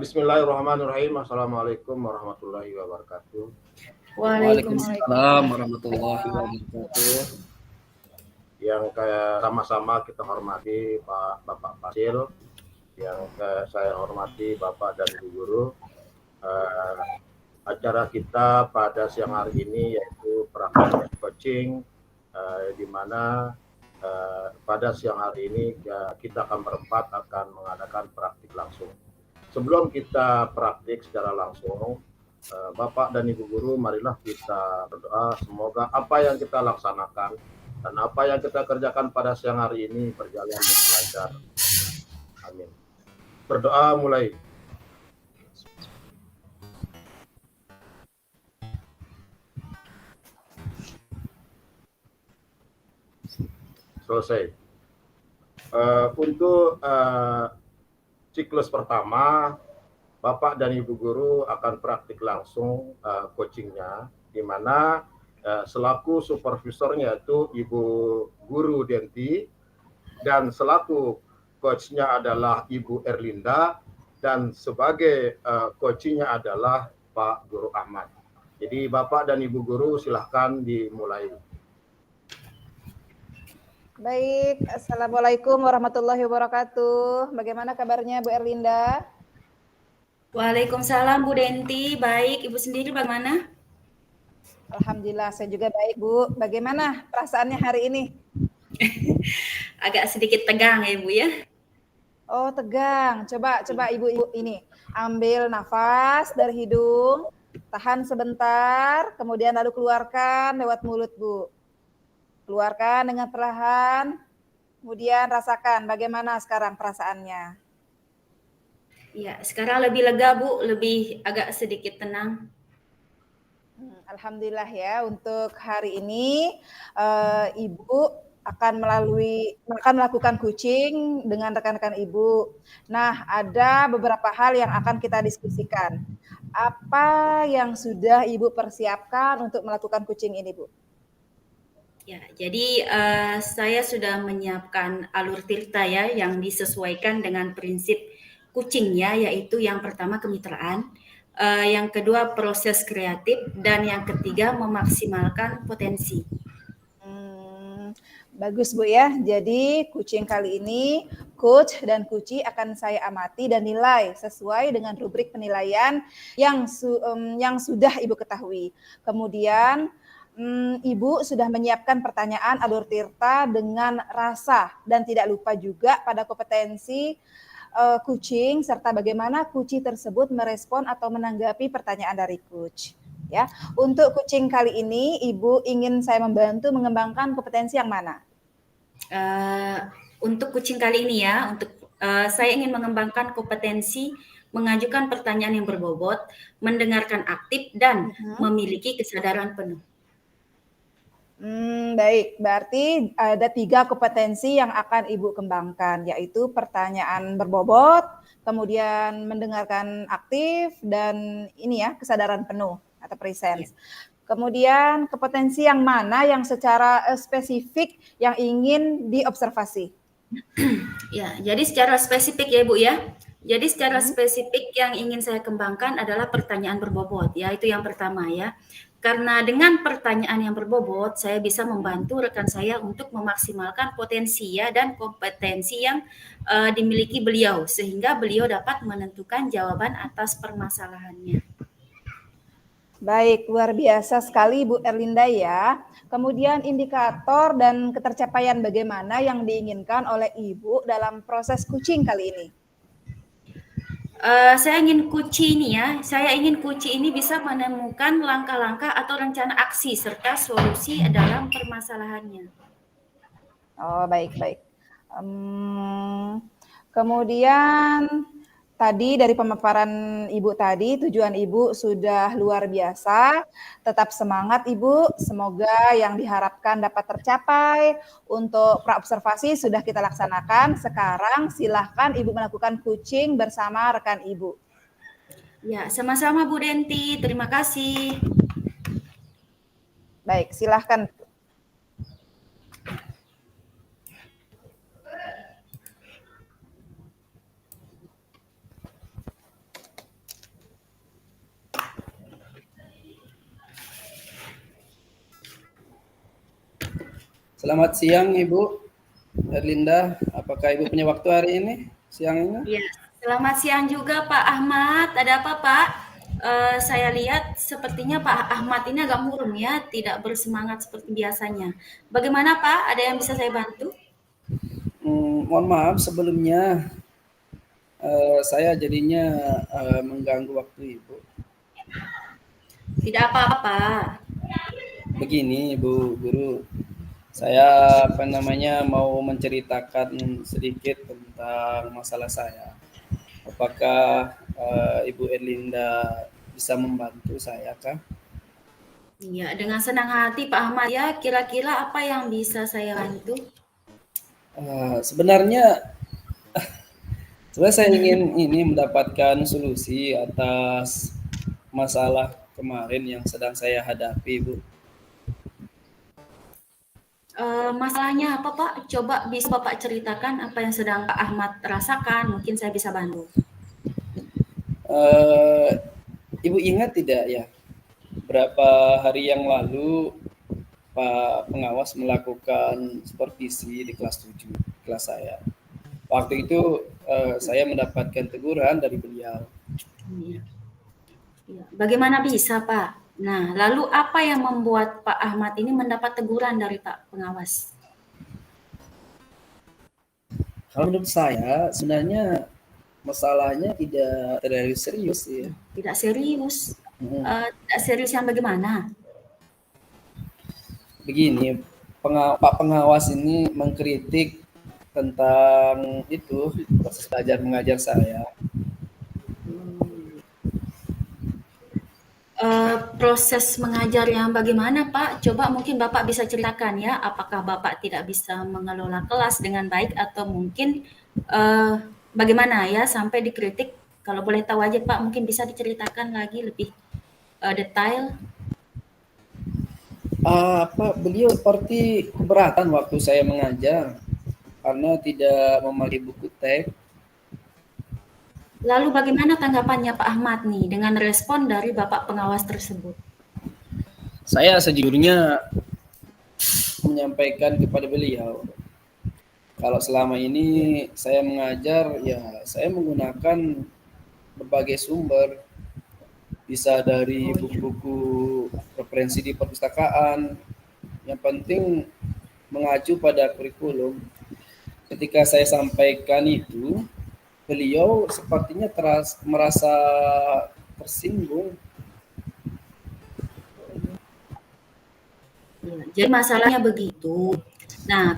Bismillahirrahmanirrahim. Assalamualaikum warahmatullahi wabarakatuh. Waalaikumsalam warahmatullahi wabarakatuh. Yang sama-sama kita hormati Bapak Fasil, yang saya hormati Bapak dan Ibu Guru. Acara kita pada siang hari ini yaitu praktek coaching, di mana pada siang hari ini kita akan berempat akan mengadakan praktik langsung. Sebelum kita praktik secara langsung, Bapak dan Ibu Guru, marilah kita berdoa semoga apa yang kita laksanakan dan apa yang kita kerjakan pada siang hari ini berjalan dengan lancar. Amin. Berdoa mulai. Selesai. Untuk siklus pertama, Bapak dan Ibu Guru akan praktik langsung coachingnya, di mana selaku supervisornya itu Ibu Guru Denti, dan selaku coachnya adalah Ibu Erlinda, dan sebagai coachingnya adalah Pak Guru Ahmad. Jadi Bapak dan Ibu Guru silahkan dimulai. Baik, Assalamualaikum warahmatullahi wabarakatuh. Bagaimana kabarnya Bu Erlinda? Waalaikumsalam Bu Denti, baik. Ibu sendiri bagaimana? Alhamdulillah, saya juga baik Bu. Bagaimana perasaannya hari ini? Agak sedikit tegang ya Bu ya? Oh tegang, coba Ibu ini. Ambil nafas dari hidung, tahan sebentar, kemudian lalu keluarkan lewat mulut Bu. Keluarkan dengan perlahan, kemudian rasakan bagaimana sekarang perasaannya. Ya, sekarang lebih lega Bu, lebih agak sedikit tenang. Alhamdulillah ya, untuk hari ini Ibu akan melakukan coaching dengan rekan-rekan Ibu. Nah, ada beberapa hal yang akan kita diskusikan. Apa yang sudah Ibu persiapkan untuk melakukan coaching ini, Bu? Ya, jadi saya sudah menyiapkan alur tirta ya yang disesuaikan dengan prinsip coachingnya, yaitu yang pertama kemitraan, yang kedua proses kreatif, dan yang ketiga memaksimalkan potensi. Bagus Bu ya, jadi coaching kali ini coach dan coachee akan saya amati dan nilai sesuai dengan rubrik penilaian yang sudah Ibu ketahui. Kemudian Ibu sudah menyiapkan pertanyaan alur tirta dengan rasa dan tidak lupa juga pada kompetensi coaching serta bagaimana coachee tersebut merespon atau menanggapi pertanyaan dari coach. Ya, untuk coaching kali ini Ibu ingin saya membantu mengembangkan kompetensi yang mana? Untuk coaching kali ini ya, saya ingin mengembangkan kompetensi mengajukan pertanyaan yang berbobot, mendengarkan aktif dan memiliki kesadaran penuh. Baik, berarti ada 3 kompetensi yang akan Ibu kembangkan, yaitu pertanyaan berbobot, kemudian mendengarkan aktif, dan ini ya, kesadaran penuh atau presence. Kemudian kompetensi yang mana yang secara spesifik yang ingin diobservasi? Ya, jadi secara spesifik ya Bu ya. Jadi secara spesifik yang ingin saya kembangkan adalah pertanyaan berbobot, ya itu yang pertama ya. Karena dengan pertanyaan yang berbobot, saya bisa membantu rekan saya untuk memaksimalkan potensi ya dan kompetensi yang dimiliki beliau, sehingga beliau dapat menentukan jawaban atas permasalahannya. Baik, luar biasa sekali Bu Erlinda ya. Kemudian indikator dan ketercapaian bagaimana yang diinginkan oleh Ibu dalam proses coaching kali ini? Saya ingin coaching ini bisa menemukan langkah-langkah atau rencana aksi serta solusi dalam permasalahannya. Oh, baik. Kemudian tadi dari pemaparan Ibu tadi, tujuan Ibu sudah luar biasa. Tetap semangat Ibu, semoga yang diharapkan dapat tercapai. Untuk praobservasi sudah kita laksanakan. Sekarang silahkan Ibu melakukan coaching bersama rekan Ibu. Ya, sama-sama Bu Denti. Terima kasih. Baik, silahkan. Selamat siang Ibu Erlinda. Apakah Ibu punya waktu hari ini? Siang ini? Ya, selamat siang juga Pak Ahmad. Ada apa Pak? Saya lihat sepertinya Pak Ahmad ini agak murung ya, tidak bersemangat seperti biasanya. Bagaimana Pak? Ada yang bisa saya bantu? Mohon maaf sebelumnya saya jadinya mengganggu waktu Ibu. Tidak apa-apa. Begini Ibu Guru, saya mau menceritakan sedikit tentang masalah saya. Apakah Ibu Erlinda bisa membantu saya kah? Iya, dengan senang hati Pak Ahmad ya. Kira-kira apa yang bisa saya bantu? Sebenarnya saya ingin mendapatkan solusi atas masalah kemarin yang sedang saya hadapi, Bu. Masalahnya apa Pak? Coba bisa Bapak ceritakan apa yang sedang Pak Ahmad rasakan. Mungkin saya bisa bantu. Ibu ingat tidak ya, berapa hari yang lalu Pak pengawas melakukan supervisi di kelas 7, kelas saya. Waktu itu saya mendapatkan teguran dari beliau. Iya. Bagaimana bisa Pak? Nah, lalu apa yang membuat Pak Ahmad ini mendapat teguran dari Pak pengawas? Kalau menurut saya sebenarnya masalahnya tidak terlalu serius ya. Tidak serius. Tidak serius yang bagaimana? Begini, Pak pengawas ini mengkritik tentang itu proses belajar mengajar saya. Proses mengajar yang bagaimana Pak? Coba mungkin Bapak bisa ceritakan ya, apakah Bapak tidak bisa mengelola kelas dengan baik atau mungkin bagaimana ya sampai dikritik? Kalau boleh tahu aja Pak, mungkin bisa diceritakan lagi lebih detail. Beliau seperti keberatan waktu saya mengajar karena tidak memakai buku teks. Lalu bagaimana tanggapannya Pak Ahmad nih dengan respon dari Bapak pengawas tersebut? Saya sejujurnya menyampaikan kepada beliau, kalau selama ini saya mengajar, ya saya menggunakan berbagai sumber, bisa dari buku-buku referensi di perpustakaan, yang penting mengacu pada kurikulum. Ketika saya sampaikan itu, beliau sepertinya merasa tersinggung. Jadi masalahnya begitu. Nah,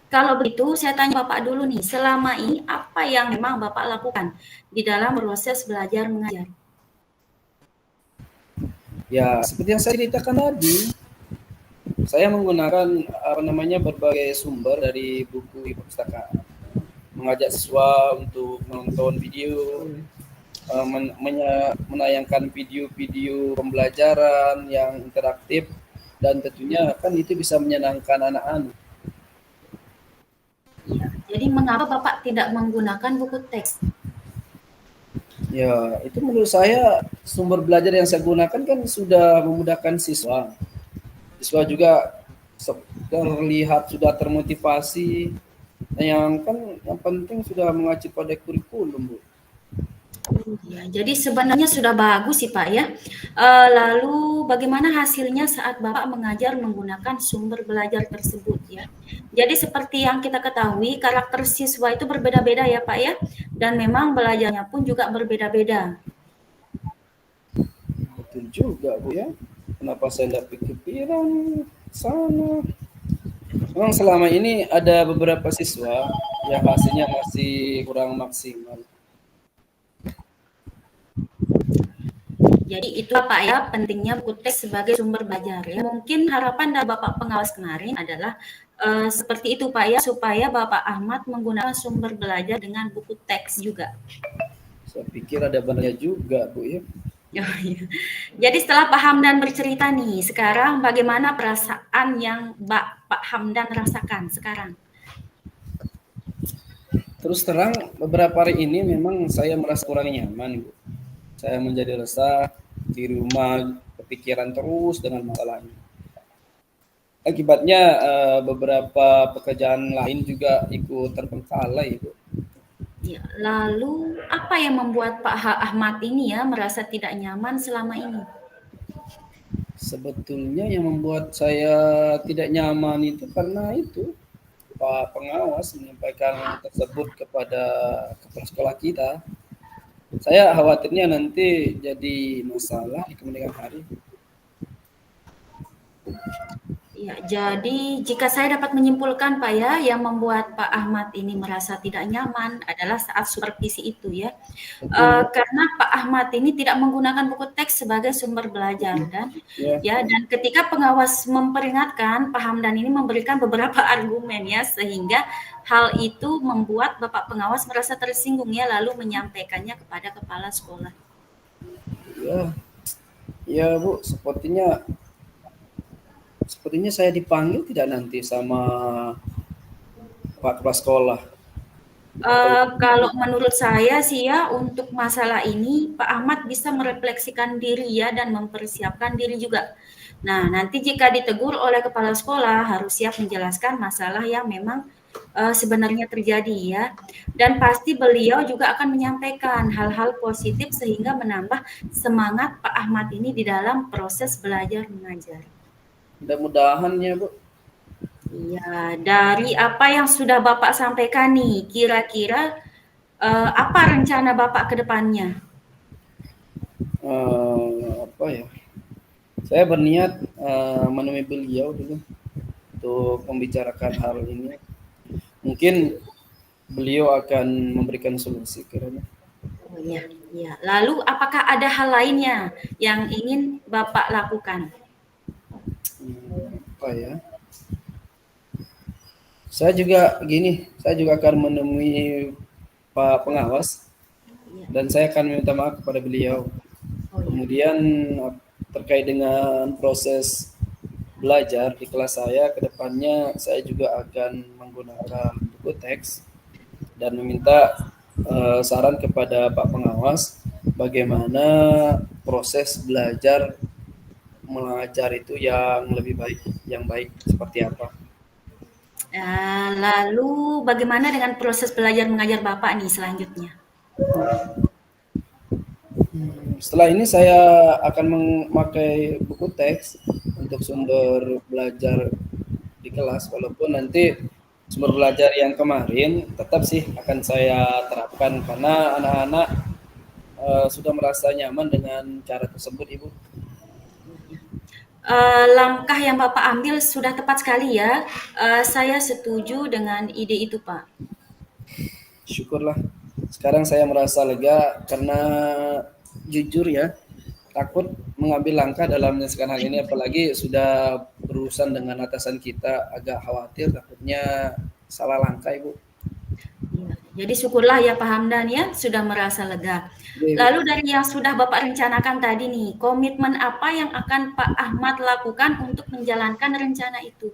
kalau begitu saya tanya Bapak dulu nih, selama ini apa yang memang Bapak lakukan di dalam proses belajar mengajar? Ya, seperti yang saya ceritakan tadi, saya menggunakan berbagai sumber dari buku di perpustakaan. Mengajak siswa untuk menonton video, menayangkan video-video pembelajaran yang interaktif, dan tentunya kan itu bisa menyenangkan anak-anak. Ya, jadi mengapa Bapak tidak menggunakan buku teks? Ya, itu menurut saya sumber belajar yang saya gunakan kan sudah memudahkan siswa. Siswa juga terlihat sudah termotivasi. Yang penting sudah mengacu pada kurikulum, Bu. Ya, jadi sebenarnya sudah bagus sih Pak ya. Lalu bagaimana hasilnya saat Bapak mengajar menggunakan sumber belajar tersebut ya? Jadi seperti yang kita ketahui karakter siswa itu berbeda-beda ya Pak ya, dan memang belajarnya pun juga berbeda-beda. Betul juga Bu ya. Kenapa saya tidak kepikiran sana? Memang selama ini ada beberapa siswa yang hasilnya masih kurang maksimal. Jadi itu Pak ya pentingnya buku teks sebagai sumber belajar ya. Mungkin harapan dari Bapak pengawas kemarin adalah seperti itu Pak ya, supaya Bapak Ahmad menggunakan sumber belajar dengan buku teks juga. Saya pikir ada benarnya juga, Bu ya. Oh, iya. Jadi setelah Pak Hamdan bercerita nih, sekarang bagaimana perasaan yang Pak Hamdan rasakan sekarang? Terus terang beberapa hari ini memang saya merasa kurang nyaman, Bu. Saya menjadi resah di rumah, kepikiran terus dengan masalah ini. Akibatnya beberapa pekerjaan lain juga ikut terbengkalai, Bu. Ya, lalu apa yang membuat Pak Ahmad ini ya merasa tidak nyaman selama ini? Sebetulnya yang membuat saya tidak nyaman itu karena itu Pak Pengawas menyampaikan tersebut kepada kepala sekolah kita. Saya khawatirnya nanti jadi masalah di kemudian hari. Ya, jadi jika saya dapat menyimpulkan Pak ya, yang membuat Pak Ahmad ini merasa tidak nyaman adalah saat supervisi itu ya. Karena Pak Ahmad ini tidak menggunakan buku teks sebagai sumber belajar dan dan ketika pengawas memperingatkan, Pak Hamdan ini memberikan beberapa argumen ya, sehingga hal itu membuat Bapak pengawas merasa tersinggung ya, lalu menyampaikannya kepada kepala sekolah. Ya Bu, sepertinya saya dipanggil tidak nanti sama Pak Kepala Sekolah. Kalau menurut saya sih ya, untuk masalah ini Pak Ahmad bisa merefleksikan diri ya dan mempersiapkan diri juga. Nah, nanti jika ditegur oleh kepala sekolah harus siap menjelaskan masalah yang memang sebenarnya terjadi ya. Dan pasti beliau juga akan menyampaikan hal-hal positif sehingga menambah semangat Pak Ahmad ini di dalam proses belajar mengajar. Mudah-mudahan ya Bu. Iya, dari apa yang sudah Bapak sampaikan nih, kira-kira apa rencana Bapak ke depannya? Apa ya? Saya berniat menemui beliau dulu untuk membicarakan hal ini. Mungkin beliau akan memberikan solusi kiranya. Oh iya, iya. Lalu apakah ada hal lainnya yang ingin Bapak lakukan? Apa ya? Saya juga akan menemui Pak Pengawas dan saya akan meminta maaf kepada beliau. Kemudian terkait dengan proses belajar di kelas saya, ke depannya saya juga akan menggunakan buku teks dan meminta saran kepada Pak Pengawas bagaimana proses belajar mengajar itu yang lebih baik, yang baik seperti apa. Lalu bagaimana dengan proses belajar mengajar Bapak nih selanjutnya? Setelah ini saya akan memakai buku teks untuk sumber belajar di kelas, walaupun nanti sumber belajar yang kemarin tetap sih akan saya terapkan karena anak-anak sudah merasa nyaman dengan cara tersebut, Ibu. Langkah yang Bapak ambil sudah tepat sekali ya. Saya setuju dengan ide itu, Pak. Syukurlah. Sekarang saya merasa lega karena jujur ya, takut mengambil langkah dalam menyelesaikan hal ini, apalagi sudah berurusan dengan atasan kita, agak khawatir takutnya salah langkah, Ibu. Jadi syukurlah ya Pak Hamdan ya, sudah merasa lega. Lalu dari yang sudah Bapak rencanakan tadi nih, komitmen apa yang akan Pak Ahmad lakukan untuk menjalankan rencana itu?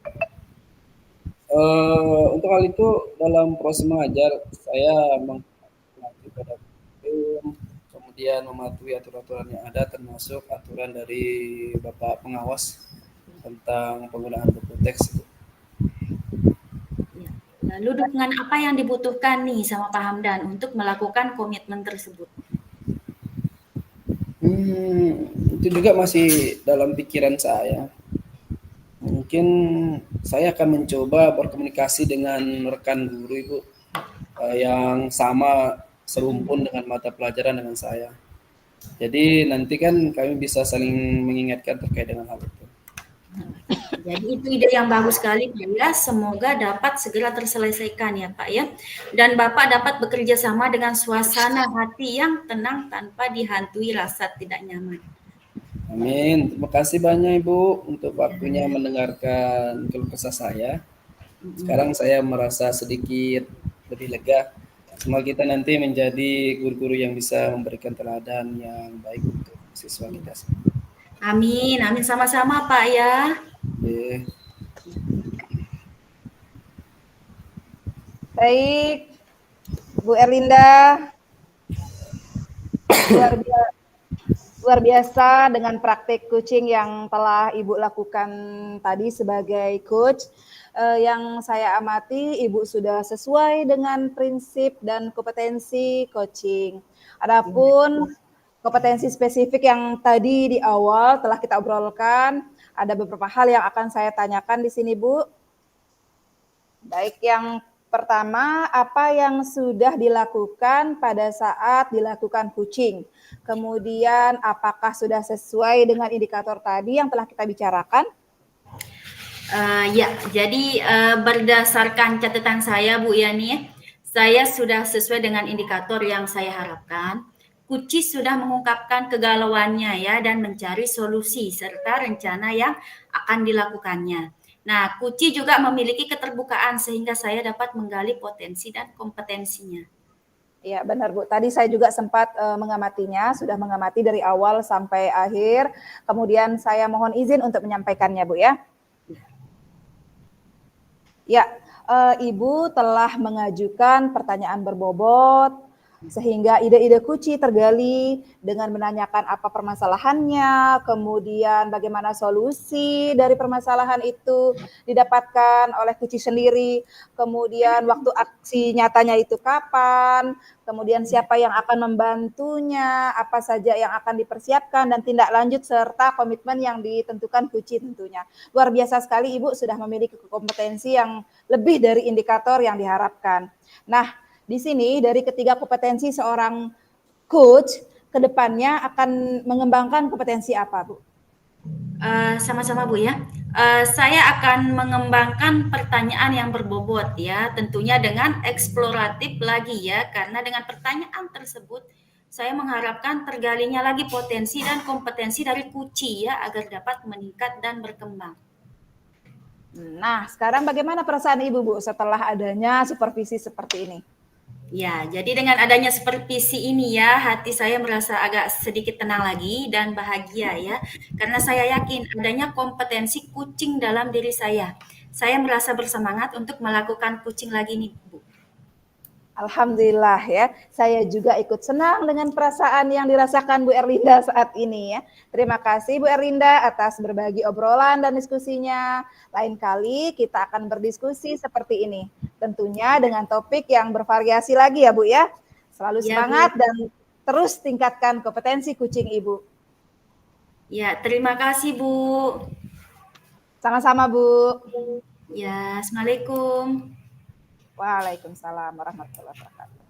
Untuk hal itu dalam proses mengajar, saya mengacu pada kemudian mematuhi aturan-aturan yang ada, termasuk aturan dari Bapak Pengawas tentang penggunaan buku teks. Lalu dukungan apa yang dibutuhkan nih sama Pak Hamdan untuk melakukan komitmen tersebut? Itu juga masih dalam pikiran saya. Mungkin saya akan mencoba berkomunikasi dengan rekan guru Ibu yang sama serumpun dengan mata pelajaran dengan saya. Jadi nanti kan kami bisa saling mengingatkan terkait dengan hal itu. Jadi itu ide yang bagus sekali Pak ya. Semoga dapat segera terselesaikan ya Pak ya. Dan Bapak dapat bekerja sama dengan suasana hati yang tenang tanpa dihantui rasa tidak nyaman. Amin. Terima kasih banyak Ibu untuk waktunya mendengarkan keluh kesah saya. Sekarang saya merasa sedikit lebih lega. Semoga kita nanti menjadi guru-guru yang bisa memberikan teladan yang baik untuk siswa kita. Amin, amin sama-sama Pak ya. Oke. Baik, Bu Erlinda, luar biasa dengan praktik coaching yang telah Ibu lakukan tadi sebagai coach. Yang saya amati, Ibu sudah sesuai dengan prinsip dan kompetensi coaching. Adapun kompetensi spesifik yang tadi di awal telah kita obrolkan, ada beberapa hal yang akan saya tanyakan di sini, Bu. Baik, yang pertama, apa yang sudah dilakukan pada saat dilakukan coaching? Kemudian, apakah sudah sesuai dengan indikator tadi yang telah kita bicarakan? Ya, jadi berdasarkan catatan saya Bu Yani, saya sudah sesuai dengan indikator yang saya harapkan. Kuci sudah mengungkapkan kegalauannya ya dan mencari solusi serta rencana yang akan dilakukannya. Nah, Kuci juga memiliki keterbukaan sehingga saya dapat menggali potensi dan kompetensinya. Ya, benar Bu. Tadi saya juga sempat mengamatinya, sudah mengamati dari awal sampai akhir. Kemudian saya mohon izin untuk menyampaikannya, Bu ya. Ya, Ibu telah mengajukan pertanyaan berbobot, sehingga ide-ide Kuci tergali dengan menanyakan apa permasalahannya, kemudian bagaimana solusi dari permasalahan itu didapatkan oleh Kuci sendiri, kemudian waktu aksi nyatanya itu kapan, kemudian siapa yang akan membantunya, apa saja yang akan dipersiapkan, dan tindak lanjut serta komitmen yang ditentukan Kuci tentunya. Luar biasa sekali Ibu sudah memiliki kompetensi yang lebih dari indikator yang diharapkan. Nah, di sini dari ketiga kompetensi seorang coach, ke depannya akan mengembangkan kompetensi apa, Bu? Sama-sama Bu ya. Saya akan mengembangkan pertanyaan yang berbobot ya, tentunya dengan eksploratif lagi ya, karena dengan pertanyaan tersebut saya mengharapkan tergalinya lagi potensi dan kompetensi dari Kuci ya, agar dapat meningkat dan berkembang. Nah, sekarang bagaimana perasaan Ibu, Bu, setelah adanya supervisi seperti ini? Ya, jadi dengan adanya supervisi ini ya, hati saya merasa agak sedikit tenang lagi dan bahagia ya. Karena saya yakin adanya kompetensi kucing dalam diri saya. Saya merasa bersemangat untuk melakukan kucing lagi nih, Bu. Alhamdulillah ya, saya juga ikut senang dengan perasaan yang dirasakan Bu Erlinda saat ini ya. Terima kasih Bu Erlinda atas berbagi obrolan dan diskusinya. Lain kali kita akan berdiskusi seperti ini. Tentunya dengan topik yang bervariasi lagi ya Bu ya. Selalu Ya, semangat Bu. dan terus tingkatkan kompetensi kucing Ibu. Ya, terima kasih Bu. Sama-sama Bu. Ya, Assalamualaikum. Waalaikumsalam warahmatullahi wabarakatuh.